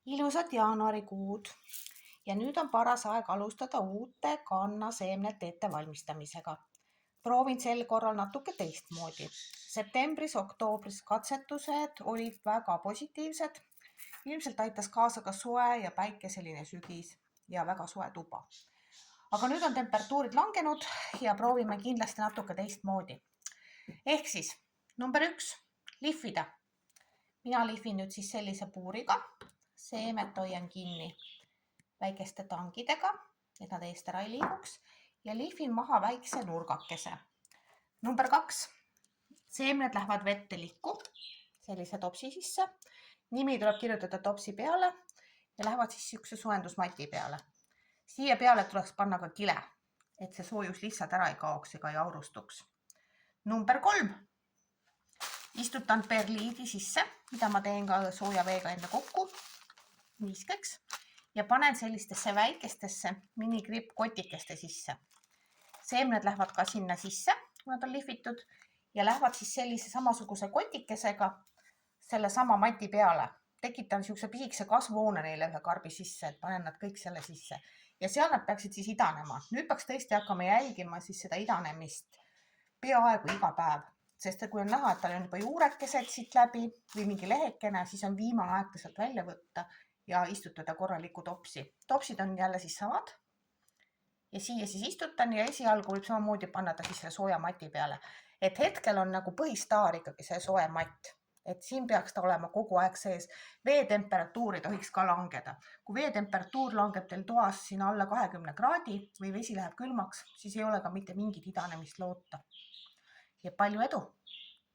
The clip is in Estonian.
Ilusat jaanuarikuud ja nüüd on paras aeg alustada uute kannaseemnete ettevalmistamisega. Proovin sel korral natuke teistmoodi. Septembris-oktoobris katsetused olid väga positiivsed. Ilmselt aitas kaasa ka soe ja päikeseline sügis ja väga soe tuba. Aga nüüd on temperatuurid langenud ja proovime kindlasti natuke teistmoodi. Ehk siis number 1, lihvida. Mina lihvin nüüd siis sellise puuriga. Seemet hoian kinni väikeste tangidega, et nad eest ära ei liiguks ja lihvin maha väikse nurgakese. Number 2. Seemned lähevad vette likku, sellise topsi sisse. Nimi tuleb kirjutada topsi peale ja lähevad siis siukse soojendusmati peale. Siia peale tuleks panna ka kile, et see soojus lihtsalt ära ei kaoks ega ei aurustuks. Number 3. Istutan perliidi sisse, mida ma teen ka sooja veega enda kokku viiskeks ja panen sellistesse väikestesse minikrippkotikeste sisse. Seemned lähevad ka sinna sisse, kui nad on lihvitud ja lähevad siis sellise samasuguse kotikesega selle sama mati peale. Tekitan siukse pisikese kasvuhoone neile ühe karbi sisse, et panen nad kõik selle sisse ja seal nad peaksid siis idanema. Nüüd peaks tõesti hakkama jälgima siis seda idanemist peaaegu iga päev, sest kui on näha, et tal on juba juurekesed siit läbi või mingi lehekene, siis on viimane aeg ta sealt välja võtta ja istutada korralikku topsi. Topsid on jälle siis samad ja siia siis istutan ja esialgu võib samamoodi panna ta siis selle sooja mati peale. Et hetkel on nagu põhistaar ikkagi see soe matt, et siin peaks ta olema kogu aeg sees. Veetemperatuur ei tohiks ka langeda. Kui veetemperatuur langeb teil toas siin alla 20 kraadi või vesi läheb külmaks, siis ei ole ka mitte mingit idanemist loota. Ja palju edu!